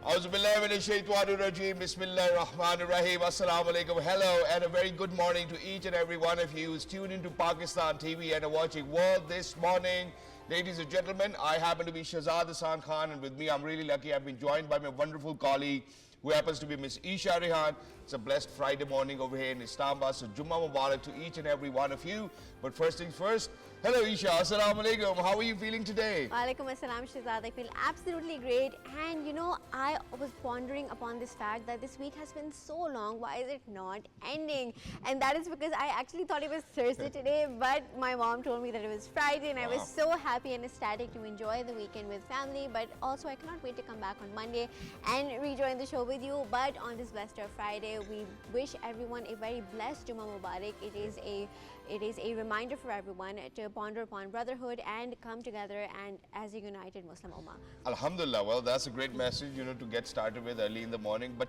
Auzubillahiminashaitanirrajim. Bismillahirrahmanirrahim. Assalamu alaikum. Hello and a very good morning to each and every one of you who's tuned into Pakistan TV and are watching World this morning. Ladies and gentlemen, I happen to be Shahzad Hasan Khan, and with me I'm really lucky. I've been joined by my wonderful colleague who happens to be Miss Eesha Rehan. It's a blessed Friday morning over here in Istanbul, so Jummah Mubarak to each and every one of you. But first things first, hello Eesha, assalamu alaikum. How are you feeling today? Walaikum assalam, Shahzad. I feel absolutely great. And you know, I was pondering upon this fact that this week has been so long. Why is it not ending? And that is because I actually thought it was Thursday today, but my mom told me that it was Friday, and I was so happy and ecstatic to enjoy the weekend with family. But also, I cannot wait to come back on Monday and rejoin the show with you. But on this blessed Friday, we wish everyone a very blessed Jummah Mubarak. It is a reminder for everyone to ponder upon brotherhood and come together and as a united Muslim Ummah. Alhamdulillah. Well, that's a great message, to get started with early in the morning. But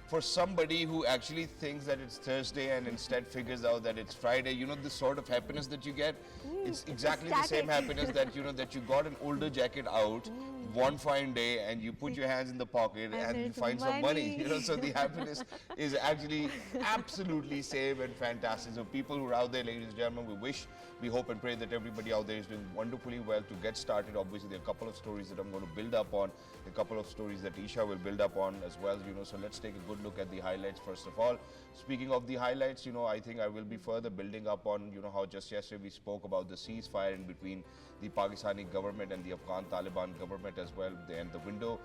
for somebody who actually thinks that it's Thursday and instead figures out that it's Friday, the sort of happiness that you get, it's exactly the same happiness that, that you got an older jacket out one fine day and you put your hands in the pocket and you find some money. So the happiness is actually absolutely same and fantastic. So people who are out there, ladies and gentlemen, we hope and pray that everybody out there is doing wonderfully well. To get started, obviously there are a couple of stories that I'm going to build up on, a couple of stories that Eesha will build up on as well, so let's take a good look at the highlights first of all. Speaking of the highlights, I think I will be further building up on, how just yesterday we spoke about the ceasefire in between the Pakistani government and the Afghan Taliban government as well, and the window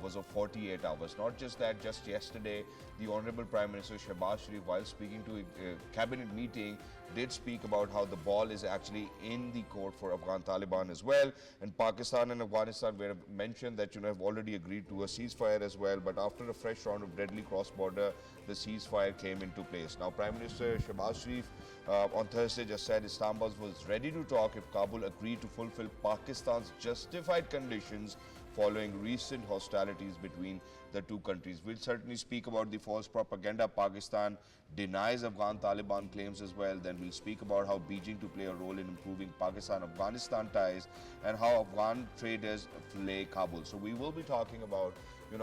was of 48 hours. Not just that, just yesterday, the Honorable Prime Minister Shehbaz Sharif, while speaking to a cabinet meeting, did speak about how the ball is actually in the court for Afghan Taliban as well. And Pakistan and Afghanistan were mentioned that, have already agreed to a ceasefire as well. But after a fresh round of deadly cross-border, the ceasefire came into place. Now, Prime Minister Shehbaz Sharif on Thursday just said Istanbul was ready to talk if Kabul agreed to fulfill Pakistan's justified conditions following recent hostilities between the two countries. We'll certainly speak about the false propaganda Pakistan denies Afghan Taliban claims as well. Then we'll speak about how Beijing to play a role in improving Pakistan-Afghanistan ties and how Afghan traders flay Kabul. So we will be talking about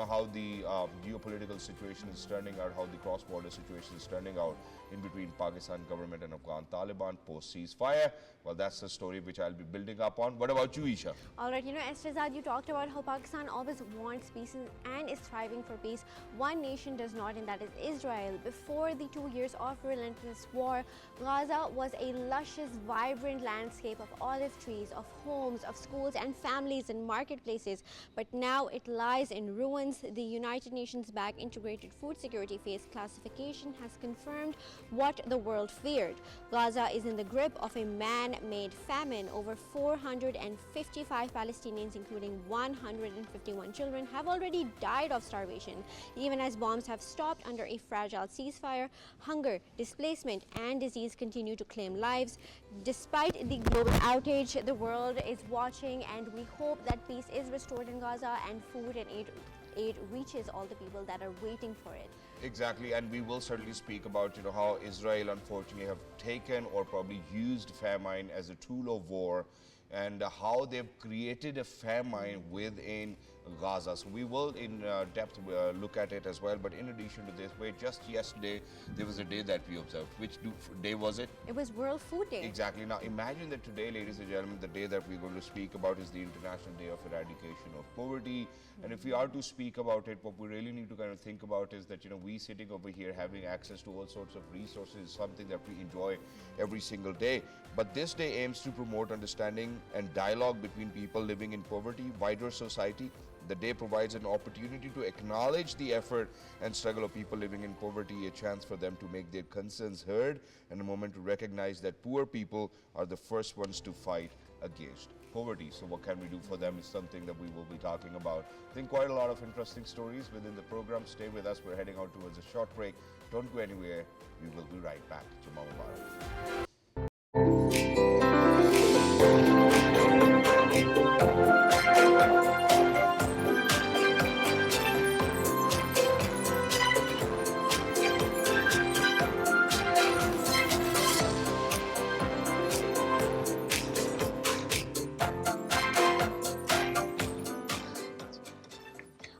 how the geopolitical situation is turning out, how the cross-border situation is turning out in between Pakistan government and Afghan Taliban post-ceasefire. Well, that's the story which I'll be building up on. What about you, Eesha? All right, as Shahzad, you talked about how Pakistan always wants peace and is striving for peace. One nation does not, and that is Israel. Before the 2 years of relentless war, Gaza was a luscious, vibrant landscape of olive trees, of homes, of schools and families and marketplaces. But now it lies in ruins. The United Nations-backed Integrated Food Security Phase classification has confirmed what the world feared. Gaza is in the grip of a man-made famine. Over 455 Palestinians, including 151 children, have already died of starvation. Even as bombs have stopped under a fragile ceasefire, hunger, displacement and disease continue to claim lives. Despite the global outage, the world is watching, and we hope that peace is restored in Gaza and food and aid reaches all the people that are waiting for it. Exactly, and we will certainly speak about how Israel unfortunately have taken or probably used famine as a tool of war, and how they've created a famine within Gaza. So we will in depth look at it as well. But in addition to this, just yesterday there was a day that we observed. Which day was it? It was World Food Day. Exactly. Now imagine that today, ladies and gentlemen, the day that we're going to speak about is the International Day of Eradication of Poverty. And if we are to speak about it, what we really need to kind of think about is that we sitting over here having access to all sorts of resources is something that we enjoy every single day. But this day aims to promote understanding and dialogue between people living in poverty, wider society. The day provides an opportunity to acknowledge the effort and struggle of people living in poverty, a chance for them to make their concerns heard, and a moment to recognize that poor people are the first ones to fight against poverty. So what can we do for them is something that we will be talking about. I think quite a lot of interesting stories within the program. Stay with us. We're heading out towards a short break. Don't go anywhere. We will be right back. Jummah Mubarak.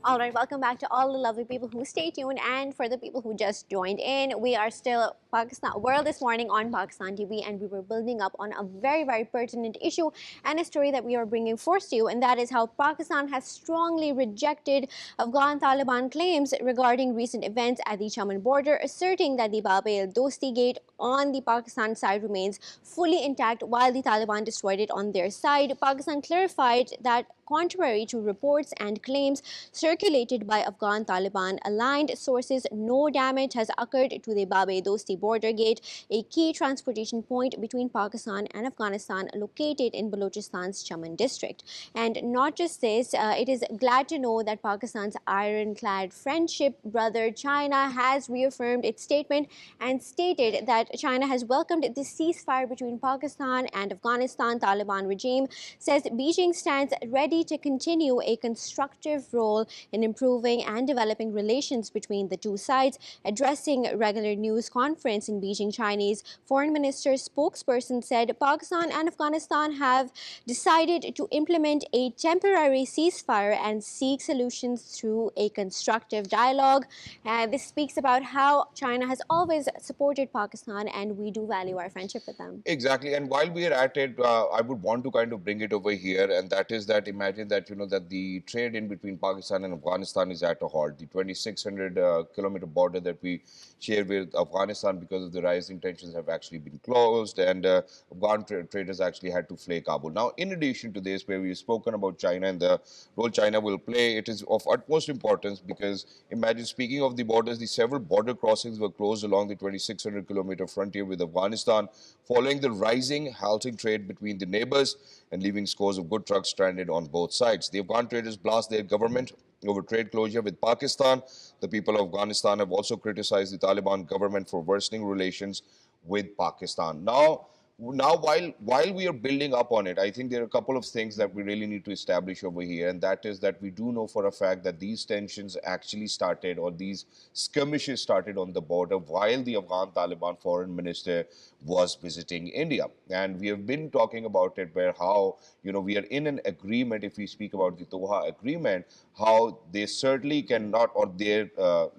All right, welcome back to all the lovely people who stay tuned, and for the people who just joined in, we are still Pakistan World this morning on Pakistan TV, and we were building up on a very, very pertinent issue and a story that we are bringing forth to you, and that is how Pakistan has strongly rejected Afghan Taliban claims regarding recent events at the Chaman border, asserting that the Bab-e-Dosti gate on the Pakistan side remains fully intact while the Taliban destroyed it on their side. Pakistan clarified that contrary to reports and claims circulated by Afghan Taliban aligned sources, no damage has occurred to the Bab-e-Dosti border gate, a key transportation point between Pakistan and Afghanistan located in Balochistan's Chaman district. And not just this, it is glad to know that Pakistan's ironclad friendship brother China has reaffirmed its statement and stated that China has welcomed the ceasefire between Pakistan and Afghanistan. Taliban regime says Beijing stands ready to continue a constructive role in improving and developing relations between the two sides. Addressing a regular news conference in Beijing, Chinese Foreign Minister spokesperson said Pakistan and Afghanistan have decided to implement a temporary ceasefire and seek solutions through a constructive dialogue. This speaks about how China has always supported Pakistan, and we do value our friendship with them. Exactly, and while we are at it, I would want to kind of bring it over here, and that is that imagine that that the trade in between Pakistan and Afghanistan is at a halt. The 2,600 kilometer border that we share with Afghanistan because of the rising tensions have actually been closed, and Afghan traders actually had to flee Kabul. Now, in addition to this, where we've spoken about China and the role China will play, it is of utmost importance because imagine, speaking of the borders, the several border crossings were closed along the 2,600 kilometer frontier with Afghanistan following the rising, halting trade between the neighbors and leaving scores of good trucks stranded on both sides. The Afghan traders blast their government over trade closure with Pakistan. The people of Afghanistan have also criticized the Taliban government for worsening relations with Pakistan. Now, while we are building up on it, I think there are a couple of things that we really need to establish over here, and that is that we do know for a fact that these tensions actually started, or these skirmishes started on the border while the Afghan Taliban foreign minister was visiting India. And we have been talking about it, where how we are in an agreement. If we speak about the Doha agreement, how they certainly cannot, or their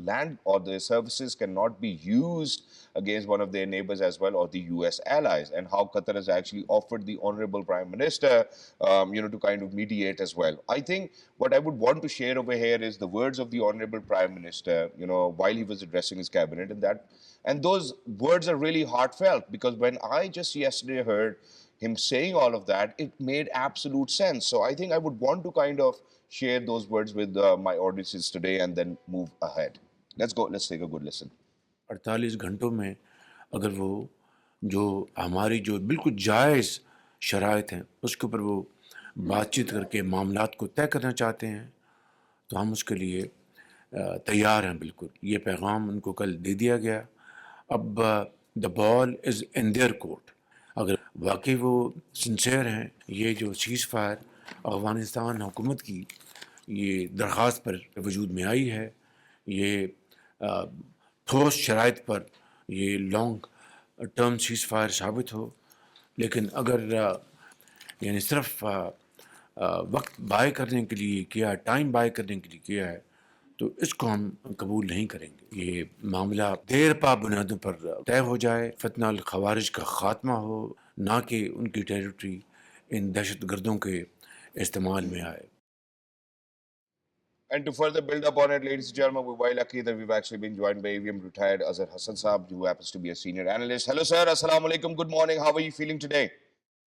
land or their services cannot be used against one of their neighbors as well, or the US allies, and how Qatar has actually offered the Honorable Prime Minister, to kind of mediate as well. I think what I would want to share over here is the words of the Honorable Prime Minister, while he was addressing his cabinet, and those words are really heartfelt, because when I just yesterday heard him saying all of that, it made absolute sense. So I think I would want to kind of share those words with my audiences today and then move ahead. Let's go. Let's take a good listen. 48 घंटों में अगर वो जो हमारी जो बिल्कुल जायज़ शराइत हैं उसके ऊपर वो बातचीत करके मामलात को तय करना चाहते हैं तो हम उसके लिए तैयार हैं बिल्कुल। ये पैगाम उनको कल दे दिया गया। अब the ball is in their court. अगर वाकई वो सिंसियर हैं, ये जो सीज़ फायर अफ़गानिस्तान हुकूमत की ये दरख्वास्त पर वजूद में आई है, ये ठोस शराइत पर ये लॉन्ग टर्म सीज़ फायर साबित हो, लेकिन अगर यानी सिर्फ वक्त बाय करने के लिए किया, टाइम बाय करने के लिए किया है, तो इसको हम कबूल नहीं करेंगे। ये मामला देर पा बुनियादों पर तय हो जाए, फितना खवारिज का खात्मा हो, ना कि उनकी टेरिटरी इन दहशतगर्दों के इस्तेमाल में आए। And to further build up on it, ladies and gentlemen, we're very lucky that we've actually been joined by AVM retired Azher Hasan Saab, who happens to be a senior analyst. Hello, sir. Assalamu alaikum. Good morning. How are you feeling today?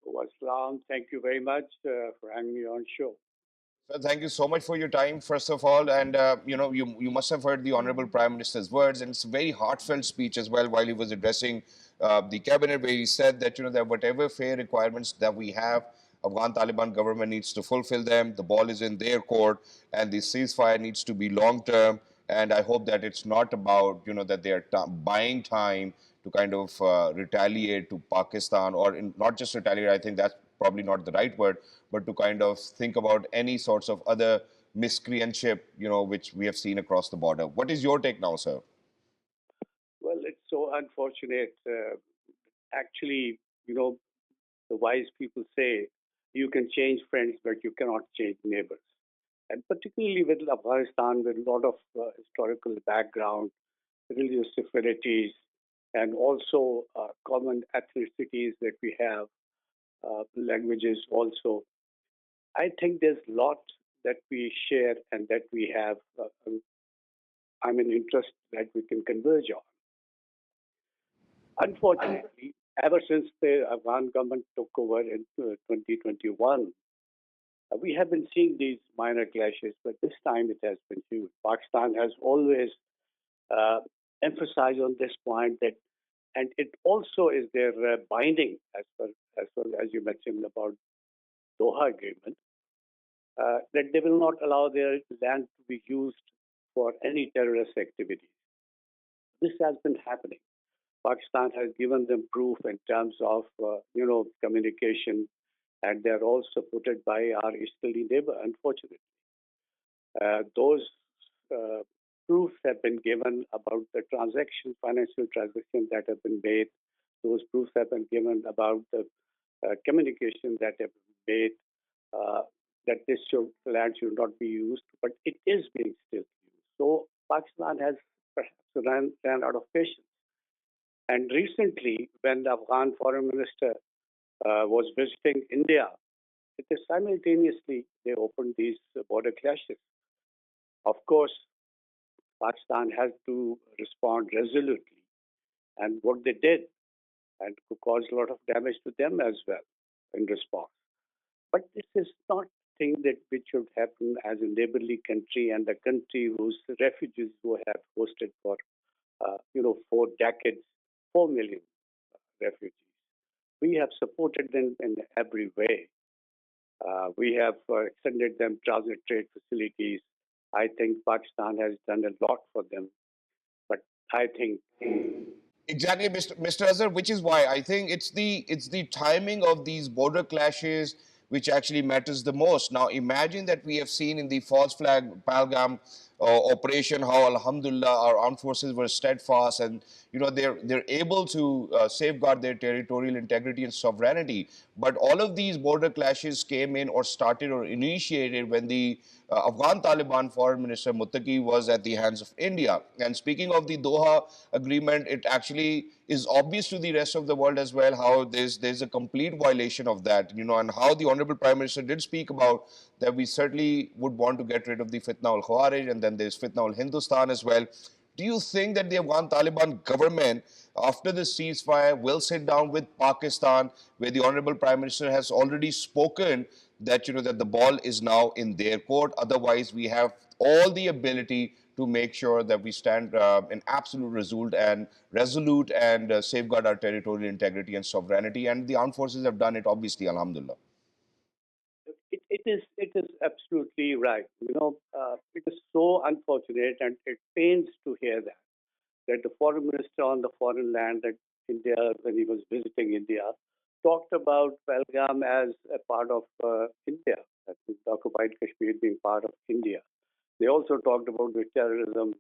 Wassalam. Thank you very much for having me on show. Sir, thank you so much for your time, first of all. And, you must have heard the Honorable Prime Minister's words, and it's a very heartfelt speech as well while he was addressing the cabinet, where he said that, that whatever fair requirements that we have, Afghan Taliban government needs to fulfill them. The ball is in their court, and the ceasefire needs to be long term. And I hope that it's not about that they are buying time to kind of retaliate to Pakistan, or not just retaliate. I think that's probably not the right word, but to kind of think about any sorts of other miscreantship, which we have seen across the border. What is your take now, sir? Well, it's so unfortunate. Actually, the wise people say you can change friends, but you cannot change neighbors. and particularly with Afghanistan, with a lot of historical background, religious affinities, and also common ethnicities that we have, languages also. I think there's a lot that we share and that we have, interest that we can converge on. Unfortunately, ever since the Afghan government took over in 2021, we have been seeing these minor clashes, but this time it has been huge. Pakistan has always emphasized on this point that, and it also is their binding as well as you mentioned about Doha Agreement, that they will not allow their land to be used for any terrorist activity. This has been happening. Pakistan has given them proof in terms of, communication, and they're all supported by our easterly neighbor, unfortunately. Those proofs have been given about the financial transactions that have been made. Those proofs have been given about the communication that have been made, that this land should not be used, but it is being still used. So Pakistan has perhaps ran out of patience. And recently, when the Afghan foreign minister was visiting India, it is simultaneously they opened these border clashes. Of course, Pakistan has to respond resolutely, and what they did, and caused a lot of damage to them as well in response. But this is not a thing that which should happen as a neighborly country and a country whose refugees who have hosted for 4 decades, 4 million refugees. We have supported them in every way. We have extended them transit trade facilities. I think Pakistan has done a lot for them. But I think Exactly, Mr. Azhar, which is why I think it's the timing of these border clashes which actually matters the most. Now, imagine that we have seen in the false flag Pahalgam operation how, alhamdulillah, our armed forces were steadfast, and they're able to safeguard their territorial integrity and sovereignty. But all of these border clashes came in or started or initiated when the Afghan Taliban foreign minister Muttaqi was at the hands of India. And speaking of the Doha agreement, it actually is obvious to the rest of the world as well how there's a complete violation of that, and how the Honorable Prime Minister did speak about that we certainly would want to get rid of the Fitna al-Khawarij, and then there's Fitna al-Hindustan as well. Do you think that the Afghan Taliban government, after the ceasefire, will sit down with Pakistan, where the Honorable Prime Minister has already spoken that that the ball is now in their court? Otherwise, we have all the ability to make sure that we stand in absolute resolute and safeguard our territorial integrity and sovereignty. And the armed forces have done it, obviously, alhamdulillah. It is absolutely right. It is so unfortunate, and it pains to hear that the foreign minister on the foreign land at India, when he was visiting India, talked about Pahalgam as a part of India, that the occupied Kashmir being part of India. They also talked about the terrorism,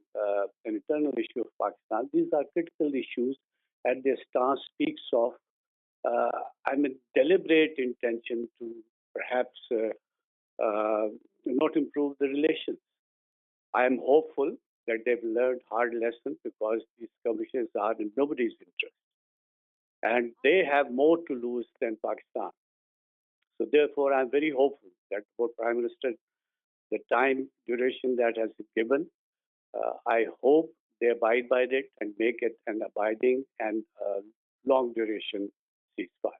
an internal issue of Pakistan. These are critical issues, and their stance speaks of deliberate intention to perhaps not improve the relations. I am hopeful that they've learned hard lessons, because these skirmishes are in nobody's interest. And they have more to lose than Pakistan. So therefore, I'm very hopeful that for Prime Minister, the time duration that has been given, I hope they abide by it and make it an abiding and long duration ceasefire.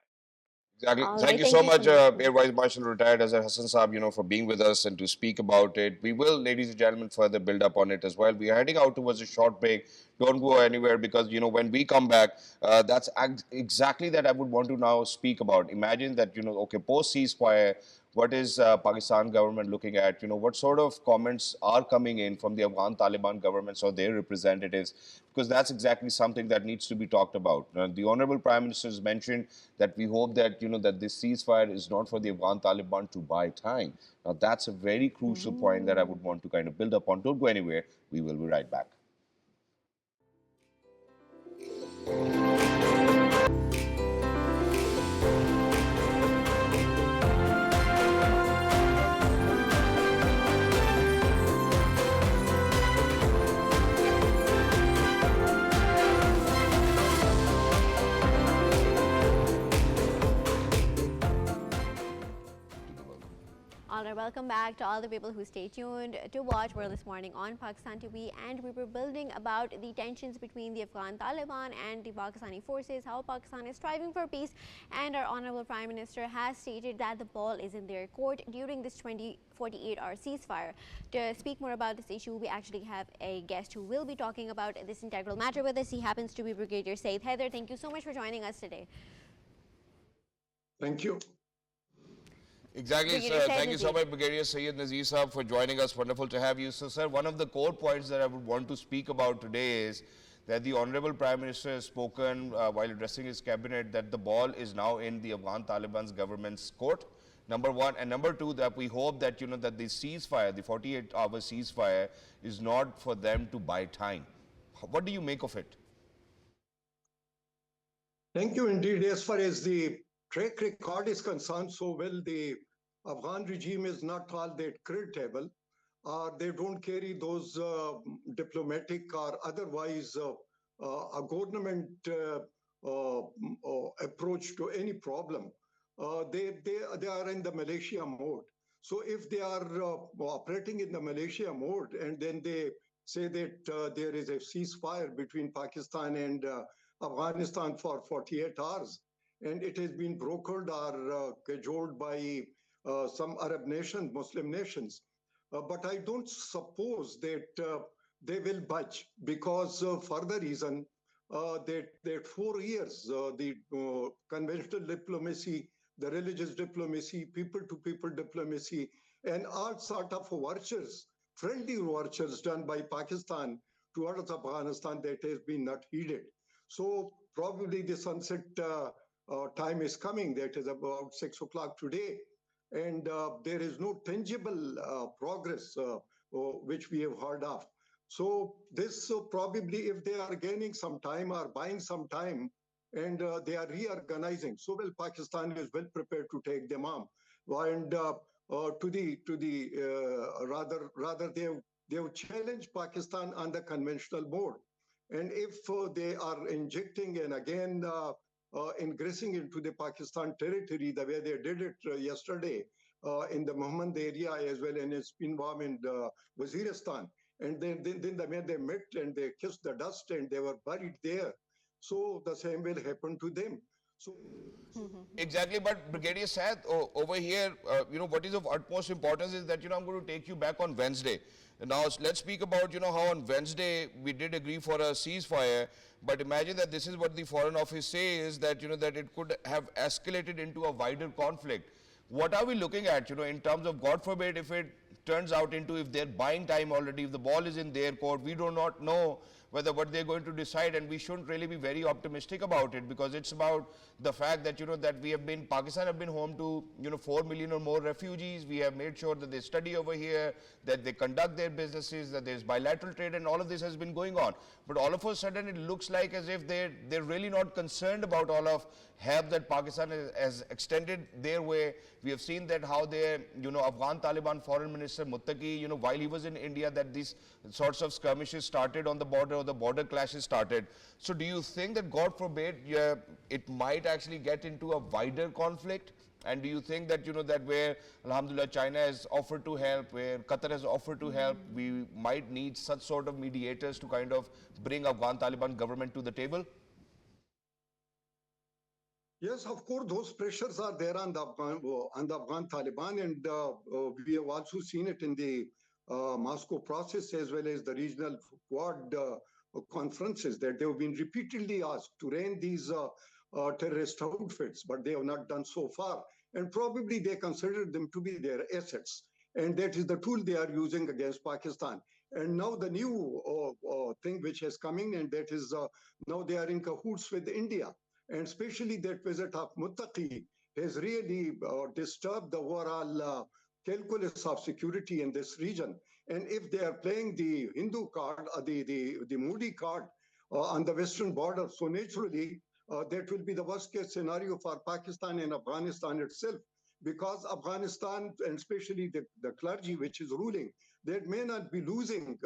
Exactly. All Thank right, you thank so you so much, much. Air Vice Marshal retired Azhar Hasan Saab, for being with us and to speak about it. We will, ladies and gentlemen, further build up on it as well. We are heading out towards a short break. Don't go anywhere, because, when we come back, that's exactly that I would want to now speak about. Imagine that, okay, post ceasefire, what is Pakistan government looking at? What sort of comments are coming in from the Afghan Taliban governments or their representatives? Because that's exactly something that needs to be talked about. The Honorable Prime Minister has mentioned that we hope that, that this ceasefire is not for the Afghan Taliban to buy time. Now, that's a very crucial point that I would want to kind of build upon. Don't go anywhere. We will be right back. welcome back to all the people who stay tuned to watch World This Morning on Pakistan TV. And we were building about the tensions between the Afghan Taliban and the Pakistani forces, how Pakistan is striving for peace. And our Honorable Prime Minister has stated that the ball is in their court during this 48-hour ceasefire. To speak more about this issue, we actually have a guest who will be talking about this integral matter with us. He happens to be Brigadier Syed. Heather, thank you so much for joining us today. Thank you. Exactly, sir. Thank you so much, Brigadier Syed Nazir Saab, for joining us. Wonderful to have you. So, sir, one of the core points that I would want to speak about today is that the Honorable Prime Minister has spoken while addressing his cabinet that the ball is now in the Afghan Taliban's government's court, number one. And number two, that we hope that, that the ceasefire, the 48-hour ceasefire, is not for them to buy time. What do you make of it? Thank you indeed. As far as the track record is concerned, so well, the Afghan regime is not all that creditable. They don't carry those diplomatic or otherwise a government approach to any problem. They are in the militia mode. So if they are operating in the militia mode and then they say that there is a ceasefire between Pakistan and Afghanistan for 48 hours, and it has been brokered or cajoled by some Arab nations, Muslim nations. But I don't suppose that they will budge because for the reason that 4 years, the conventional diplomacy, the religious diplomacy, people-to-people diplomacy, and all sort of virtues, friendly virtues done by Pakistan towards Afghanistan that has been not heeded. So probably the sunset time is coming. That is about 6 o'clock today. And there is no tangible progress which we have heard of. So this probably, if they are gaining some time or buying some time, and they are reorganizing, so well, Pakistan is well prepared to take them on. And rather they have challenged Pakistan on the conventional mode. And if they are injecting and again ingressing into the Pakistan territory the way they did it yesterday in the Muhammad area as well, and it's been warm in Waziristan. And then the way they met and they kissed the dust and they were buried there. So the same will happen to them. So exactly, but Brigadier Syed, over here, what is of utmost importance is that, I'm going to take you back on Wednesday. Now, let's speak about, how on Wednesday we did agree for a ceasefire, but imagine that this is what the Foreign Office says, that, that it could have escalated into a wider conflict. What are we looking at, in terms of, God forbid, if it turns out into, if they're buying time already, if the ball is in their court, we do not know whether what they're going to decide, and we shouldn't really be very optimistic about it, because it's about the fact that, that we have been, Pakistan have been home to, 4 million or more refugees. We have made sure that they study over here, that they conduct their businesses, that there's bilateral trade, and all of this has been going on. But all of a sudden, it looks like as if they're really not concerned about all of help that Pakistan has extended their way. We have seen that how their, Afghan Taliban Foreign Minister Muttaqi, while he was in India, that these sorts of skirmishes started on the border, or the border clashes started. So do you think that, God forbid, it might actually get into a wider conflict? And do you think that, that where, alhamdulillah, China has offered to help, where Qatar has offered to help, we might need such sort of mediators to kind of bring Afghan Taliban government to the table? yes, of course, those pressures are there on the Afghan Taliban, and we have also seen it in the Moscow process as well as the regional Quad conferences, that they have been repeatedly asked to rein these terrorist outfits, but they have not done so far. And probably they consider them to be their assets. And that is the tool they are using against Pakistan. And now the new thing which is coming, and that is now they are in cahoots with India. And especially that visit of Muttaqi has really disturbed the overall calculus of security in this region. And if they are playing the Hindu card, the Modi card on the western border, so naturally that will be the worst case scenario for Pakistan and Afghanistan itself, because Afghanistan, and especially the clergy which is ruling, they may not be losing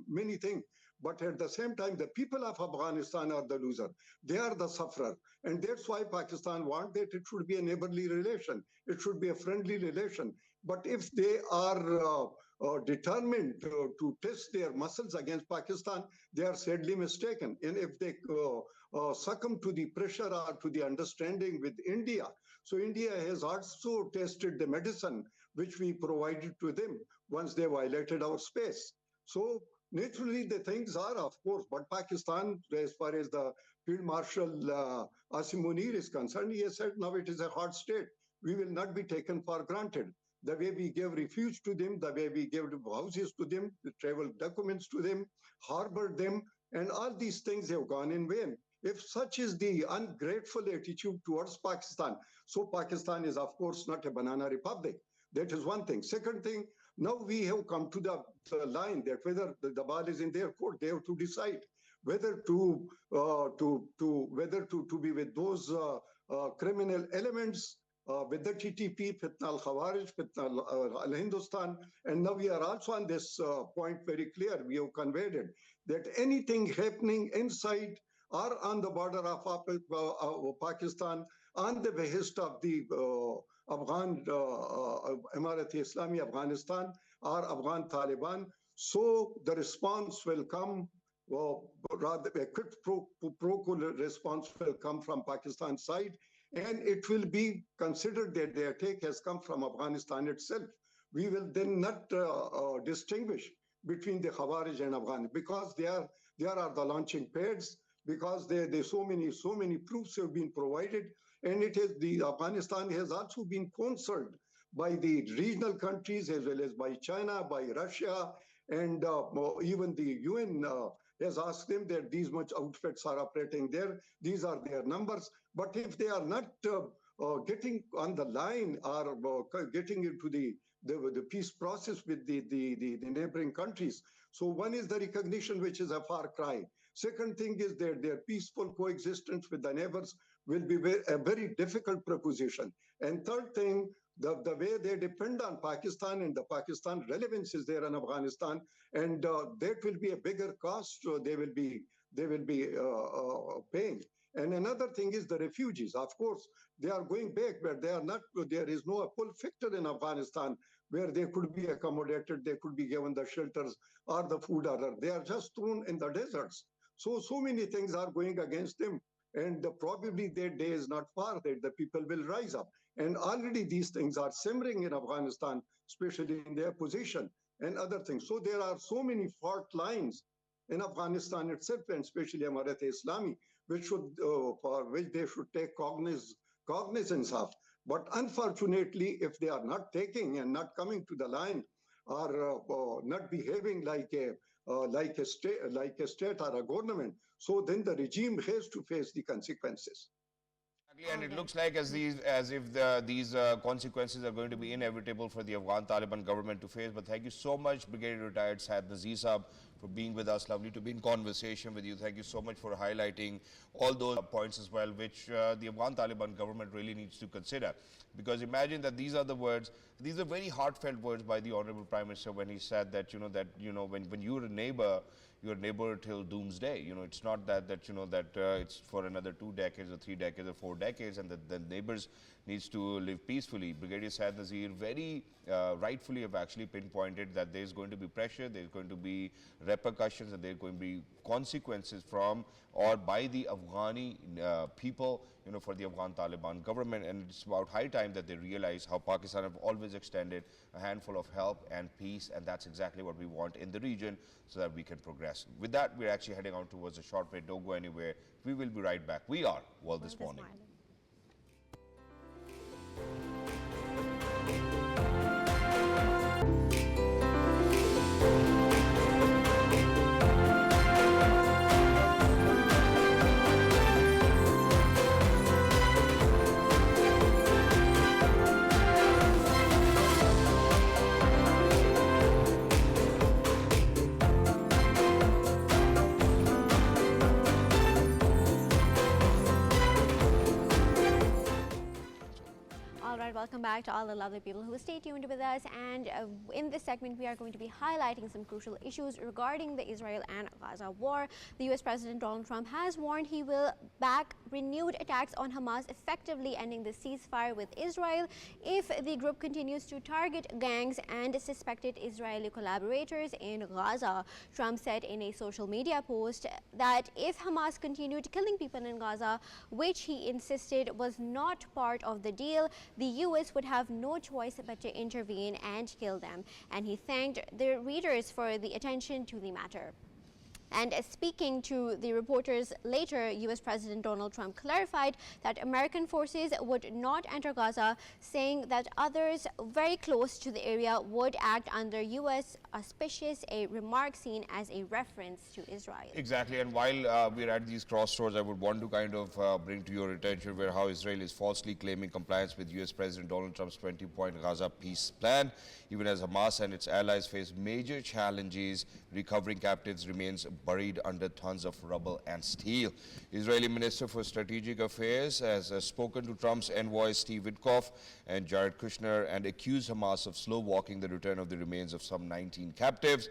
many things, but at the same time, the people of Afghanistan are the loser. They are the sufferer. And that's why Pakistan wants that it should be a neighborly relation. It should be a friendly relation. But if they are determined to test their muscles against Pakistan, they are sadly mistaken. And if they succumb to the pressure or to the understanding with India, so India has also tested the medicine which we provided to them once they violated our space. So naturally, the things are, of course, but Pakistan, as far as the Field Marshal Asim Munir is concerned, he has said now it is a hard state. We will not be taken for granted. The way we gave refuge to them, the way we gave houses to them, the travel documents to them, harbored them, and all these things have gone in vain. If such is the ungrateful attitude towards Pakistan, so Pakistan is, of course, not a banana republic. That is one thing. Second thing, now we have come to the line that whether the ball is in their court, they have to decide whether to be with those criminal elements, with the TTP, Fitna al-Khawarij, Fitna al-Hindustan, and now we are also on this point very clear. We have conveyed it, that anything happening inside or on the border of Pakistan, on the behest of the Afghan Emirat Islami Afghanistan or Afghan Taliban, so the response will come, rather a quid pro quo response will come from Pakistan's side, and it will be considered that the attack has come from Afghanistan itself. We will then not distinguish between the Khawarij and Afghan, because they are the launching pads, because there so many proofs have been provided, and it is the Afghanistan has also been counseled by the regional countries as well as by China, by Russia, and even the UN has asked them that these much outfits are operating there. These are their numbers. But if they are not getting on the line or getting into the peace process with the neighboring countries, so one is the recognition, which is a far cry. Second thing is that their peaceful coexistence with the neighbors will be a very difficult proposition. And third thing, the way they depend on Pakistan and the Pakistan relevance is there in Afghanistan, and that will be a bigger cost they will be paying. And another thing is the refugees. Of course, they are going back, but they are not. There is no pull factor in Afghanistan where they could be accommodated, they could be given the shelters or the food order. They are just thrown in the deserts. So many things are going against them. And probably their day is not far that the people will rise up. And already these things are simmering in Afghanistan, especially in their position and other things. So there are so many fault lines in Afghanistan itself, and especially Emirat Islami, for which they should take cognizance of. But unfortunately, if they are not taking and not coming to the line, or not behaving like a state or a government, so then the regime has to face the consequences. And it looks like as if these consequences are going to be inevitable for the Afghan Taliban government to face. But thank you so much, Brigadier Retired Syed Nazir Saab, for being with us. Lovely to be in conversation with you. Thank you so much for highlighting all those points as well, which the Afghan Taliban government really needs to consider. Because imagine that these are the words, these are very heartfelt words by the Honorable Prime Minister when he said that, when you're a neighbor till doomsday. It's not that it's for another 2 decades or 3 decades or 4 decades, and that the neighbors needs to live peacefully. Brigadier Syed Nazir very rightfully have actually pinpointed that there's going to be pressure, there's going to be repercussions, and there are going to be consequences from or by the Afghani people, for the Afghan Taliban government. And it's about high time that they realize how Pakistan have always extended a handful of help and peace, and that's exactly what we want in the region so that we can progress. With that, we're actually heading out towards a short break. Don't go anywhere. We will be right back. We are World This Morning. welcome back to all the lovely people who stay tuned with us. And in this segment, we are going to be highlighting some crucial issues regarding the Israel and Gaza war. The US President Donald Trump has warned he will back renewed attacks on Hamas, effectively ending the ceasefire with Israel if the group continues to target gangs and suspected Israeli collaborators in Gaza. Trump said in a social media post that if Hamas continued killing people in Gaza, which he insisted was not part of the deal, the US would have no choice but to intervene and kill them. And he thanked the readers for the attention to the matter. And speaking to the reporters later, US President Donald Trump clarified that American forces would not enter Gaza, saying that others very close to the area would act under US auspices, a remark seen as a reference to Israel. Exactly, and while we're at these crossroads, I would want to kind of bring to your attention where how Israel is falsely claiming compliance with US President Donald Trump's 20-point Gaza peace plan, even as Hamas and its allies face major challenges. Recovering captives remains buried under tons of rubble and steel. Israeli Minister for Strategic Affairs has spoken to Trump's envoys Steve Witkoff and Jared Kushner and accused Hamas of slow-walking the return of the remains of some 19 captives.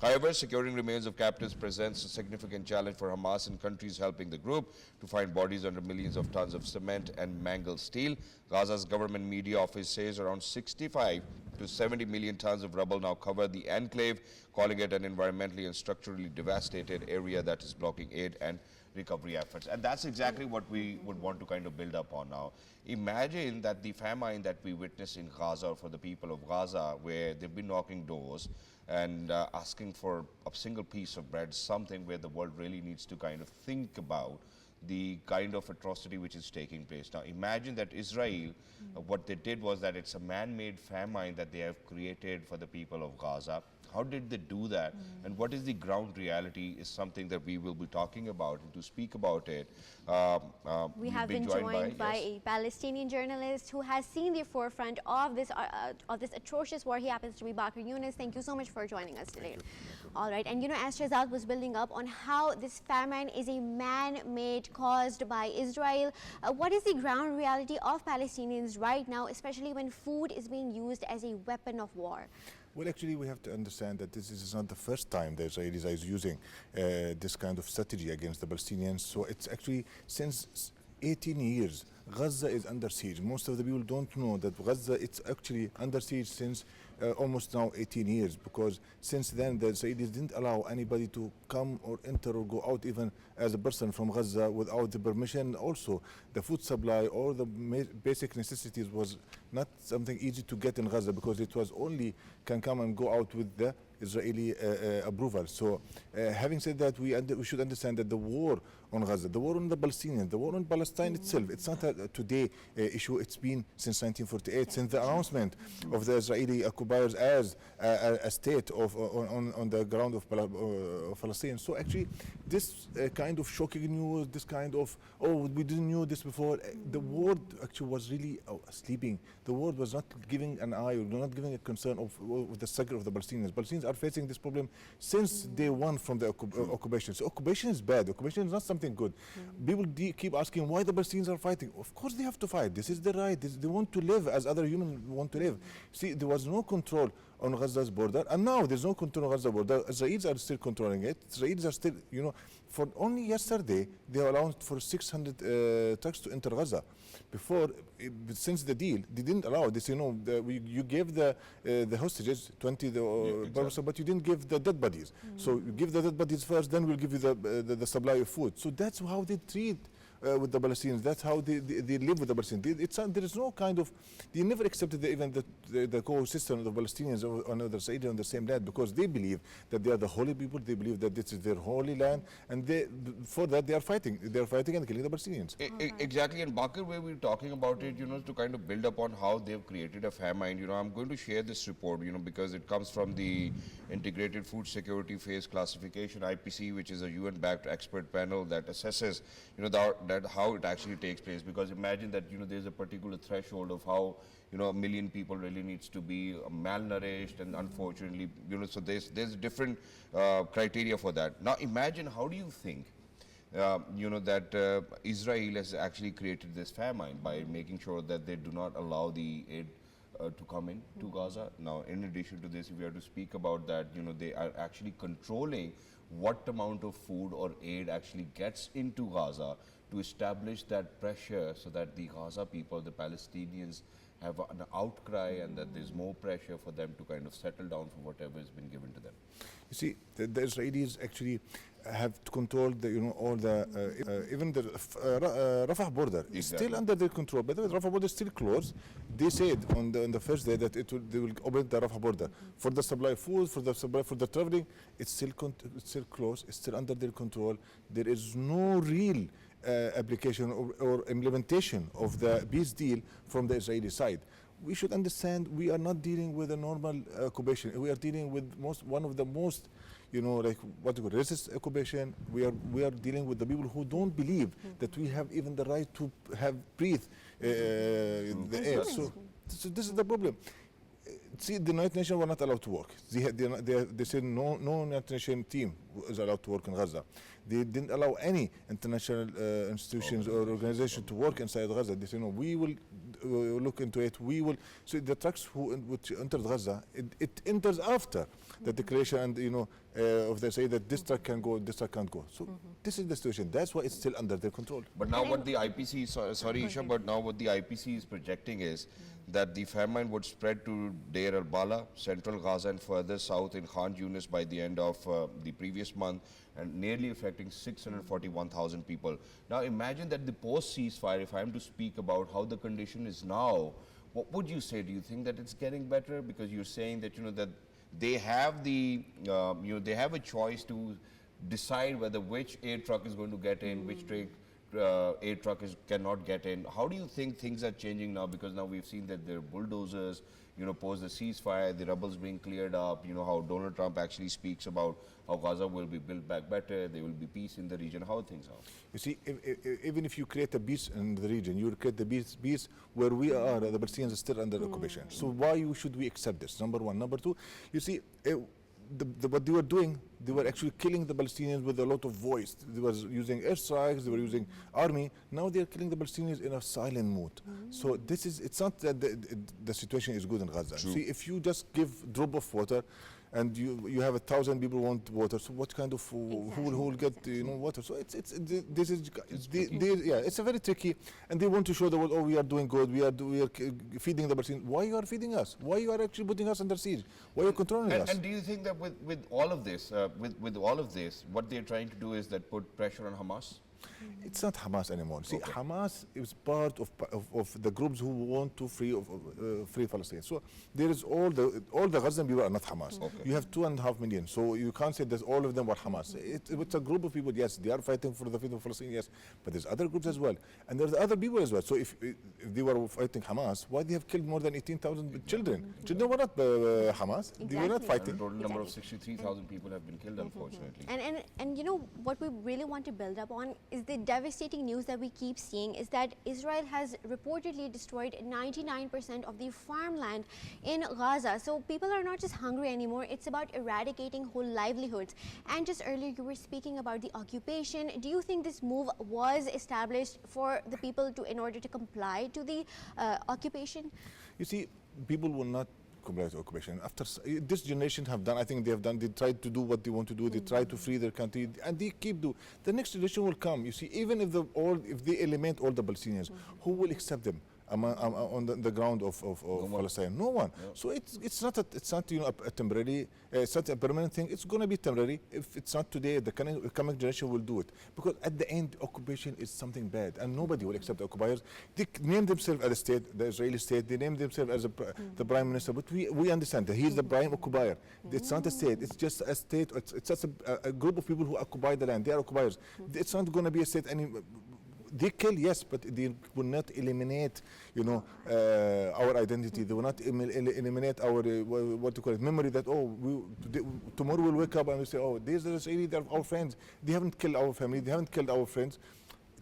However, securing remains of captives presents a significant challenge for Hamas and countries helping the group to find bodies under millions of tons of cement and mangled steel. Gaza's government media office says around 65 to 70 million tons of rubble now cover the enclave, calling it an environmentally and structurally devastated area that is blocking aid and recovery efforts. And that's exactly what we would want to kind of build up on now. Imagine that the famine that we witness in Gaza for the people of Gaza, where they've been knocking doors and asking for a single piece of bread, something where the world really needs to kind of think about the kind of atrocity which is taking place. Now imagine that Israel, what they did was that it's a man-made famine that they have created for the people of Gaza. How did they do that? And what is the ground reality is something that we will be talking about. And to speak about it, we have been joined by a Palestinian journalist who has seen the forefront of this atrocious war. He happens to be Bakir Younas. Thank you so much for joining us today. All right, and you know, as Shahzad was building up on how this famine is a man-made caused by Israel, what is the ground reality of Palestinians right now, especially when food is being used as a weapon of war? Well, actually, we have to understand that this is not the first time the Israelis are using this kind of strategy against the Palestinians. So it's actually since 18 years, Gaza is under siege. Most of the people don't know that Gaza it's actually under siege since almost now 18 years, because since then the Israelis didn't allow anybody to come or enter or go out even as a person from Gaza without the permission. Also, the food supply or the basic necessities was not something easy to get in Gaza, because it was only can come and go out with the Israeli approval. So having said that, we should understand that the war on Gaza, the war on the Palestinians, the war on Palestine itself, it's not a today issue. It's been since 1948, since the announcement of the Israeli occupiers as a state on the ground of Palestine. So actually, this kind of shocking news, this kind of, oh, we didn't know this before, the world actually was really sleeping. The world was not giving an eye or not giving a concern of the struggle of the Palestinians. Palestinians are facing this problem since day one from the occupation. So occupation is bad. Occupation is not something good. People keep asking why the Palestinians are fighting. Of course they have to fight. This is their right. They want to live as other humans want to live. See, there was no control on Gaza's border, and now there's no control on Gaza's border. Israelis are still controlling it. Israelis are still, you know, for only yesterday, they allowed for 600 trucks to enter Gaza. Before, since the deal, they didn't allow this. You know, you gave the hostages 20, exactly. But you didn't give the dead bodies. So you give the dead bodies first, then we'll give you the supply of food. So that's how they treat with the Palestinians. That's how they live with the Palestinians. There is no kind of, they never accepted even the coexistence of the Palestinians on the other side, on the same land, because they believe that they are the holy people. They believe that this is their holy land, and for that they are fighting. They are fighting and killing the Palestinians. Exactly, and Bakir, where we're talking about it, you know, to kind of build upon how they've created a famine. You know, I'm going to share this report, you know, because it comes from the Integrated Food Security Phase Classification, IPC, which is a UN-backed expert panel that assesses, you know, that how it actually takes place. Because imagine that, you know, there's a particular threshold of how, you know, 1 million people really needs to be malnourished, and unfortunately, you know, so there's different criteria for that. Now imagine, how do you think that Israel has actually created this famine by making sure that they do not allow the aid to come in to Gaza. Now, in addition to this, if we have to speak about that, they are actually controlling what amount of food or aid actually gets into Gaza to establish that pressure so that the Gaza people, the Palestinians, have an outcry and that there's more pressure for them to kind of settle down for whatever has been given to them. You see, the Israelis actually have to control all the even the Rafah border is still under their control. But the Rafah border is still closed. They said on the first day that they will open the Rafah border for the supply of food, for the traveling. It's still closed. It's still under their control. There is no real application or implementation of the peace deal from the Israeli side. We should understand we are not dealing with a normal occupation. We are dealing with one of the most, like what you call racist occupation. We are dealing with the people who don't believe that we have even the right to breathe the air. So this is the problem. See, the United Nations were not allowed to work. They said no United Nations team is allowed to work in Gaza. They didn't allow any international institutions or organization to work inside Gaza. They said no, we will look into it. We will. So the trucks which entered Gaza, it enters after the declaration and of they say that this truck can go, this truck can't go. So this is the situation. That's why it's still under their control. But now what the IPC, sorry Eesha, but now what the IPC is projecting is that the famine would spread to Deir al-Bala, central Gaza and further south in Khan Younas by the end of the previous month, and nearly affecting 641,000 people. Now imagine that the post-ceasefire, if I am to speak about how the condition is now, what would you say? Do you think that it's getting better? Because you're saying that, that they have the, they have a choice to decide whether which aid truck is going to get in, which aid truck cannot get in. How do you think things are changing now? Because now we've seen that there are bulldozers, post the ceasefire, the rebels being cleared up, how Donald Trump actually speaks about how Gaza will be built back better, there will be peace in the region. How things are? You see, even if you create a peace in the region, you will create the peace where we are, the Palestinians are still under occupation. So why should we accept this? Number one. Number two, you see, what they were doing, they were actually killing the Palestinians with a lot of voice. They were using airstrikes, they were using army. Now they are killing the Palestinians in a silent mood. So it's not that the situation is good in Gaza. True. See, if you just give drop of water, and you have 1,000 people want water, so what kind of who will get water? So it's a very tricky, and they want to show the world, oh, we are doing good, we are feeding the Palestinians. Why you are feeding us? Why you are actually putting us under siege? Why are you controlling us? And do you think that with all of this, what they're trying to do is that put pressure on Hamas? It's not Hamas anymore. See, Hamas is part of the groups who want to free Palestine. So there is all the Gazan people are not Hamas. You have 2.5 million, so you can't say that all of them were Hamas. It's a group of people. Yes, they are fighting for the freedom of Palestine. Yes, but there's other groups as well, and there's other people as well. So if they were fighting Hamas, why they have killed more than 18,000 children? Children were not Hamas. They were not fighting. The total number of 63,000 people have been killed, unfortunately. And what we really want to build up on is the devastating news that we keep seeing is that Israel has reportedly destroyed 99% of the farmland in Gaza. So people are not just hungry anymore, it's about eradicating whole livelihoods. And just earlier you were speaking about the occupation. Do you think this move was established for the people in order to comply to the occupation? You see, people will not comply to occupation. After this generation have done, I think they tried to do what they want to do. They try to free their country, and they keep doing. The next generation will come. You see, even if they eliminate all the Palestinians, who will accept them on the ground of Palestine? No one. Yeah. So it's not a temporary, it's not a permanent thing. It's going to be temporary. If it's not today, the coming generation will do it, because at the end, occupation is something bad, and nobody will accept the occupiers. They name themselves as a state, the Israeli state. They name themselves as the prime minister, but we understand that he's the prime occupier. It's not a state. It's just a state. It's just a group of people who occupy the land. They are occupiers. It's not going to be a state any. They kill, yes, but they will not eliminate, our identity. They will not eliminate our memory that tomorrow we'll wake up and we say, oh, these are Israeli, they're our friends. They haven't killed our family. They haven't killed our friends.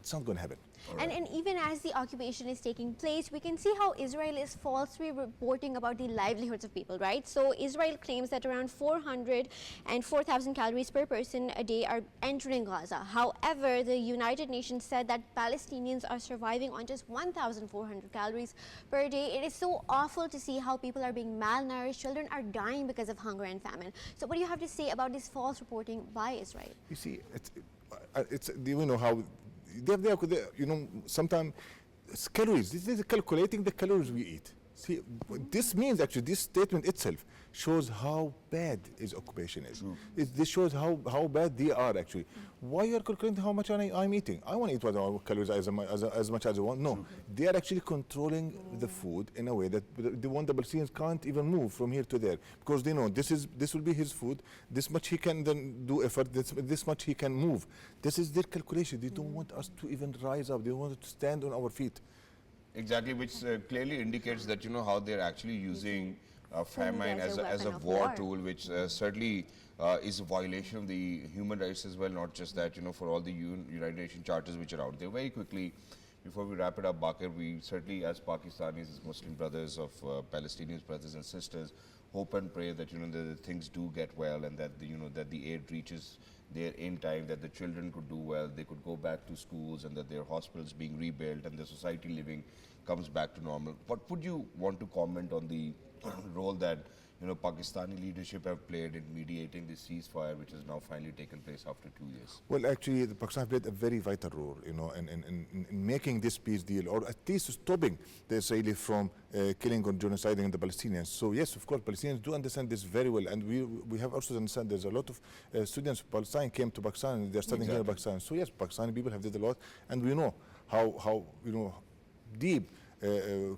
It's not going to happen. And even as the occupation is taking place, we can see how Israel is falsely reporting about the livelihoods of people, right? So Israel claims that around 400 and 4,000 calories per person a day are entering Gaza. However, the United Nations said that Palestinians are surviving on just 1,400 calories per day. It is so awful to see how people are being malnourished, children are dying because of hunger and famine. So what do you have to say about this false reporting by Israel? You see, do you know how you know, sometimes calories. This is calculating the calories we eat. See, this means actually this statement itself shows how bad his occupation is. This shows how bad they are actually. Why you are calculating how much I'm eating? I want to eat what calories as much as I want. No, they are actually controlling the food in a way that the Palestinians can't even move from here to there, because they know this will be his food. This much he can then do effort. This much he can move. This is their calculation. They don't want us to even rise up. They want us to stand on our feet. Exactly, which clearly indicates that, you know, how they're actually using famine as a war tool, which certainly is a violation of the human rights as well, not just that, you know, for all the United Nations charters which are out there. Very quickly, before we wrap it up, Bakir, we certainly, as Pakistanis, as Muslim brothers of Palestinians, brothers and sisters, hope and pray that, you know, the things do get well, and that, you know, that the aid reaches there in time, that the children could do well, they could go back to schools, and that their hospitals being rebuilt and the society living comes back to normal. What would you want to comment on the role that, you know, Pakistani leadership have played in mediating the ceasefire, which has now finally taken place after 2 years? Well, actually, Pakistan played a very vital role, you know, in making this peace deal, or at least stopping the Israelis from killing or genociding the Palestinians. So yes, of course, Palestinians do understand this very well, and we have also understand there's a lot of students from Palestine came to Pakistan and they're studying here in Pakistan. So yes, Pakistani people have did a lot, and we know how you know deep the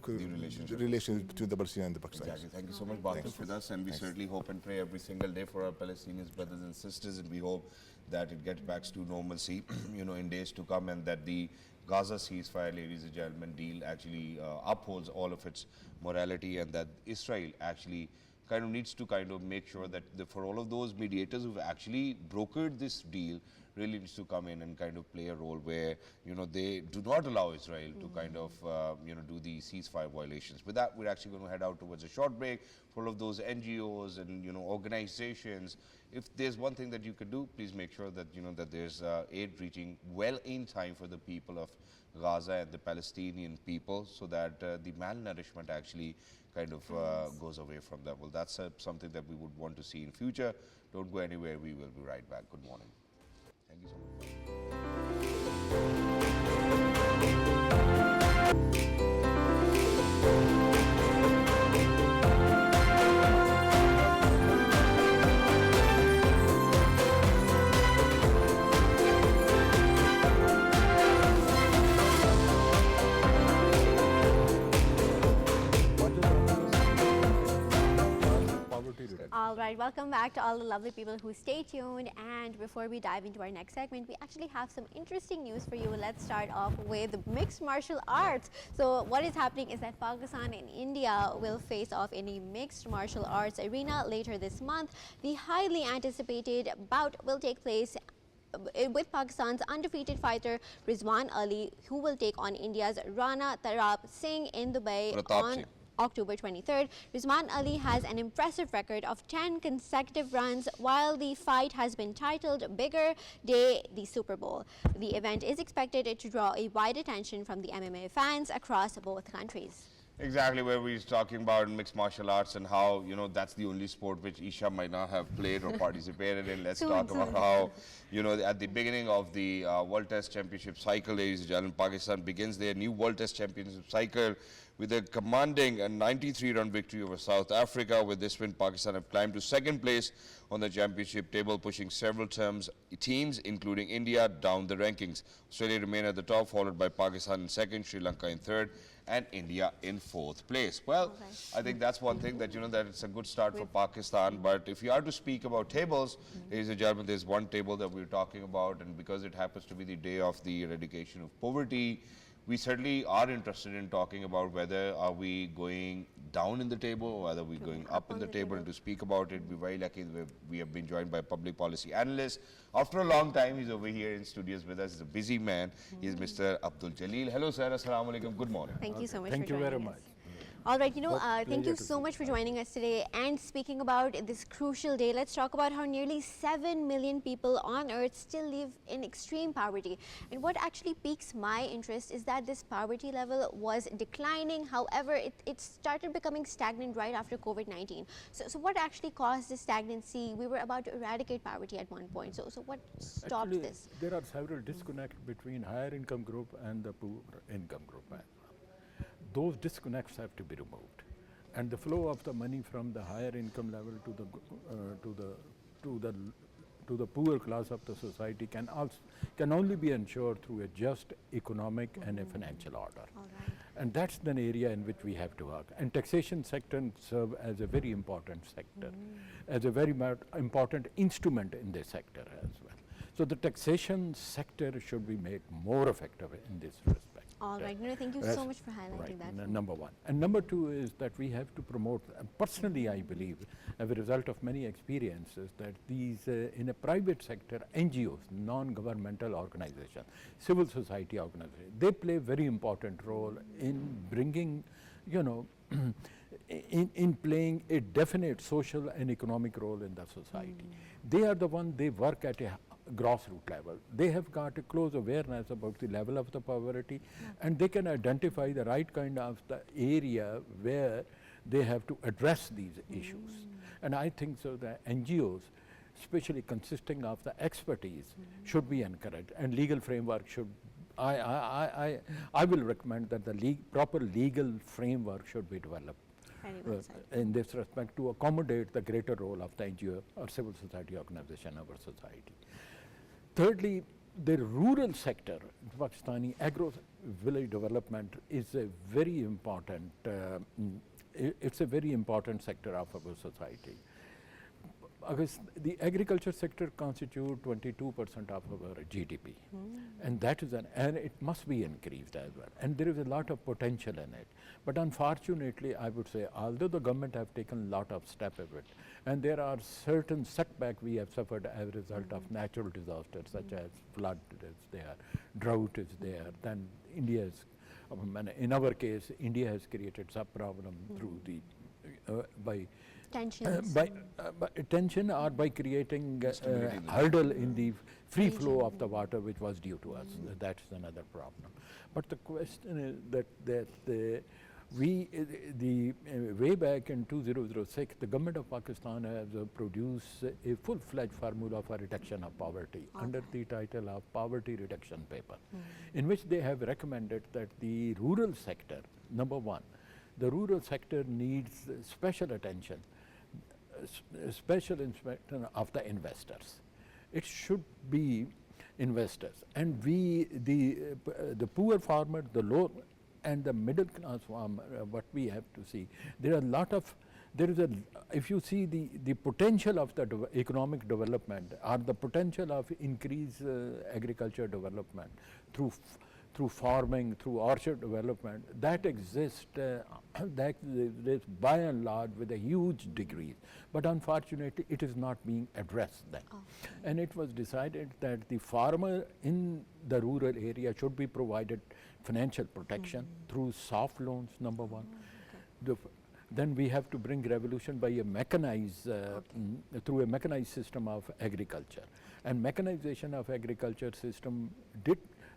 relations between the Palestinians and the Pakistanis. Exactly. Thank you so much, Bakir, with us, and we certainly hope and pray every single day for our Palestinians brothers and sisters, and we hope that it gets back to normalcy, you know, in days to come, and that the Gaza ceasefire, ladies and gentlemen, deal actually upholds all of its morality, and that Israel actually kind of needs to kind of make sure that for all of those mediators who've actually brokered this deal, really needs to come in and kind of play a role where, you know, they do not allow Israel to kind of, you know, do the ceasefire violations. With that, we're actually going to head out towards a short break. For all of those NGOs and, you know, organizations, if there's one thing that you could do, please make sure that, you know, that there's aid reaching well in time for the people of Gaza and the Palestinian people, so that the malnourishment actually kind of goes away from them. Well, that's something that we would want to see in future. Don't go anywhere. We will be right back. Good morning. Thank you so much. All right, welcome back to all the lovely people who stay tuned. And before we dive into our next segment, we actually have some interesting news for you. Let's start off with mixed martial arts. So what is happening is that Pakistan and India will face off in a mixed martial arts arena later this month. The highly anticipated bout will take place with Pakistan's undefeated fighter Rizwan Ali, who will take on India's Rana Tarap Singh in Dubai on October 23rd. Rizwan Ali has an impressive record of 10 consecutive runs, while the fight has been titled Bigger Day the Super Bowl. The event is expected to draw a wide attention from the MMA fans across both countries. Exactly, where we're talking about mixed martial arts and how, you know, that's the only sport which Eesha might not have played or participated in. Let's talk about how, you know, at the beginning of the World Test Championship cycle, ladies and gentlemen, Pakistan begins their new World Test Championship cycle with a commanding 93-run victory over South Africa. With this win, Pakistan have climbed to second place on the championship table, pushing several teams, including India, down the rankings. Australia remain at the top, followed by Pakistan in second, Sri Lanka in third, and India in fourth place. Well, I think that's one thing that, you know, that it's a good start for Pakistan. But if you are to speak about tables, ladies and gentlemen, there's one table that we're talking about, and because it happens to be the day of the eradication of poverty, we certainly are interested in talking about whether are we going down in the table or whether we're going up in the table. And to speak about it, we're very lucky that we have been joined by a public policy analyst. After a long time, he's over here in studios with us. He's a busy man. He's Mr. Abdul Jaleel. Hello, sir. Assalamu alaikum. Good morning. Thank you so much Thank for you joining very us. much. All right, thank you so much for joining us today. And speaking about this crucial day, let's talk about how nearly 7 million people on Earth still live in extreme poverty. And what actually piques my interest is that this poverty level was declining. However, it started becoming stagnant right after COVID-19. So what actually caused this stagnancy? We were about to eradicate poverty at one point. So what stopped Actually, this? there are several disconnects between higher income group and the poor income group. Those disconnects have to be removed, and the flow of the money from the higher income level to the poor class of the society can only be ensured through a just economic and a financial order. All right. And that's the area in which we have to work. And taxation sector serve as a very important sector, as a very important instrument in this sector as well. So the taxation sector should be made more effective in this respect. All right, thank you so much for highlighting that. Number one. And number two is that we have to promote, personally I believe, as a result of many experiences, that these, in a private sector, NGOs, non-governmental organizations, civil society organizations, they play a very important role in bringing, in playing a definite social and economic role in the society. They are the ones, they work at a grassroots level. They have got a close awareness about the level of the poverty, and they can identify the right kind of the area where they have to address these issues. And I think so that NGOs, especially consisting of the expertise, should be encouraged, and legal framework should, I will recommend that the proper legal framework should be developed in this respect to accommodate the greater role of the NGO or civil society organization in our society. Thirdly, the rural sector, Pakistani agro-village development is a very important, it's a very important sector of our society. The agriculture sector constitutes 22% of our GDP, and that is and it must be increased as well. And there is a lot of potential in it. But unfortunately, I would say, although the government have taken a lot of steps of it, and there are certain setbacks we have suffered as a result of natural disasters, such as flood is there, drought is there. Then India is, in our case, India has created some problem through the by tension or by creating a hurdle in the free flow of the water which was due to us. That's another problem. But the question is that way back in 2006, the government of Pakistan has produced a full-fledged formula for reduction of poverty under the title of Poverty Reduction Paper, in which they have recommended that the rural sector, number one, the rural sector needs special attention, special inspection of the investors. It should be investors, and the poor farmer, the low and the middle class farmer, what we have to see, there are a lot of, if you see the potential of the economic development or the potential of increased agriculture development through farming, through orchard development, that exists by and large with a huge degree. But unfortunately, it is not being addressed then. And it was decided that the farmer in the rural area should be provided financial protection through soft loans, number one. Then we have to bring revolution by a mechanized, through a mechanized system of agriculture. And mechanization of agriculture system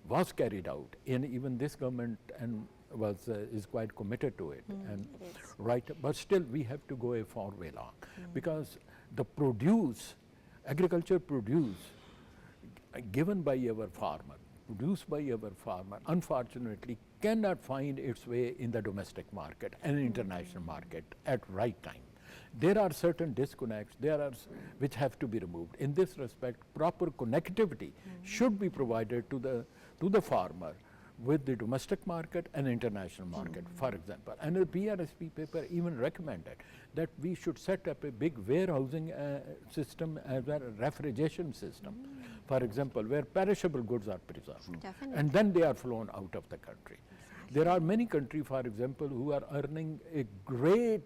was carried out, and even this government is quite committed to it. But still we have to go a far way long, because the agriculture produce given by our farmer, produced by our farmer, unfortunately cannot find its way in the domestic market and international market at right time. There are certain disconnects which have to be removed. In this respect, proper connectivity should be provided to the farmer with the domestic market and international market, for example. And the PRSP paper even recommended that we should set up a big warehousing system as well as a refrigeration system for example, where perishable goods are preserved. Definitely. And then they are flown out of the country. There are many countries, for example, who are earning a great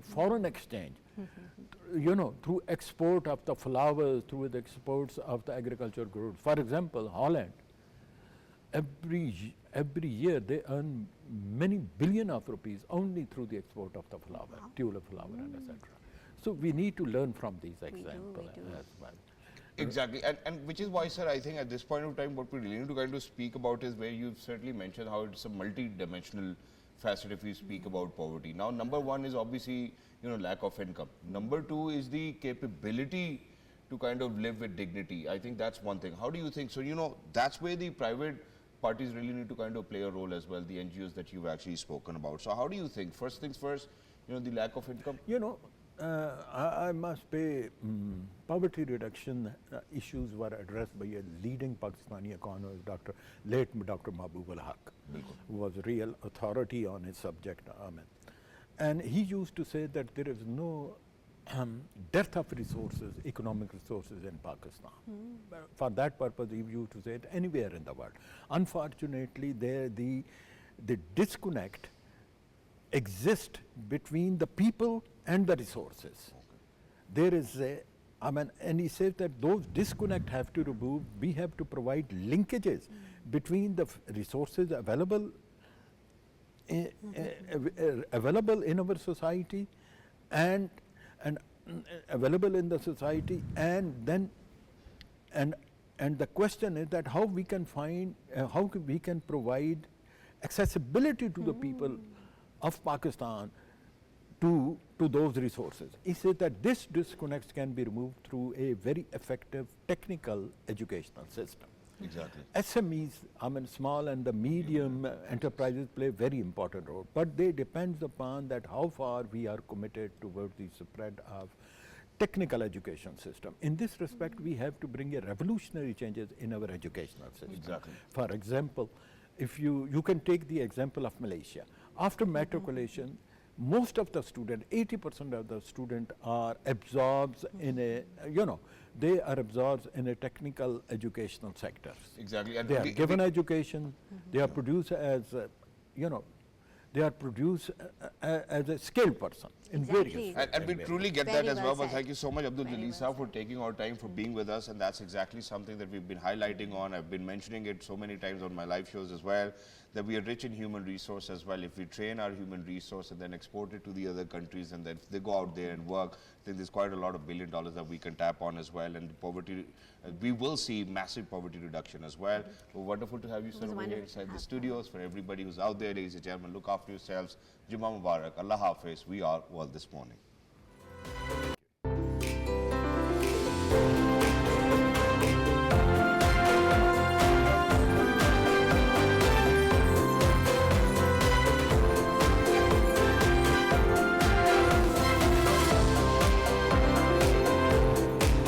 foreign exchange, you know, through export of the flowers, through the exports of the agricultural goods. For example, Holland, every year they earn many billion of rupees only through the export of the flower, tulip flower, and etc. So we need to learn from these examples as well. Exactly, and which is why, sir, I think at this point of time, what we really need to kind of speak about is where you've certainly mentioned how it's a multi-dimensional facet if we speak about poverty. Now, number one is obviously, you know, lack of income. Number two is the capability to kind of live with dignity. I think that's one thing. How do you think? So, you know, that's where the private parties really need to kind of play a role as well, the NGOs that you've actually spoken about. So how do you think? First things first, you know, the lack of income? You know, I must say, poverty reduction issues were addressed by a leading Pakistani economist, late Dr. Mahbub al-Haq, who was a real authority on his subject. And he used to say that there is no dearth of resources, economic resources in Pakistan. For that purpose, he used to say it anywhere in the world. Unfortunately, the disconnect exists between the people and the resources. There is and he says that those disconnect have to remove. We have to provide linkages between the resources available in our society and available in the society, and then and the question is that how we can find how we can provide accessibility to the people of Pakistan to those resources. He said that this disconnect can be removed through a very effective technical educational system. Exactly. SMEs, I mean small and the medium enterprises play a very important role, but they depends upon that how far we are committed towards the spread of technical education system. In this respect, we have to bring a revolutionary changes in our educational system. Exactly. For example, if you can take the example of Malaysia. After matriculation, most of the student, 80% of the student are absorbed in a, you know, they are absorbed in a technical educational sectors. Exactly. And they are given education, they are produced as, you know, they are produced as a skilled person in various. And we truly get Very that as well well. But said. thank you so much, Abdul Very Jaleel well for taking our time, for being with us. And that's exactly something that we've been highlighting on. I've been mentioning it so many times on my live shows as well, that we are rich in human resource as well. If we train our human resource and then export it to the other countries, and then they go out there and work, then there's quite a lot of $1 billion that we can tap on as well. And poverty, we will see massive poverty reduction as well. Well, wonderful to have you, sir, over here inside the studios. For everybody who's out there, ladies and gentlemen, look after yourselves. Jummah Mubarak. Allah Hafiz. We are World This Morning.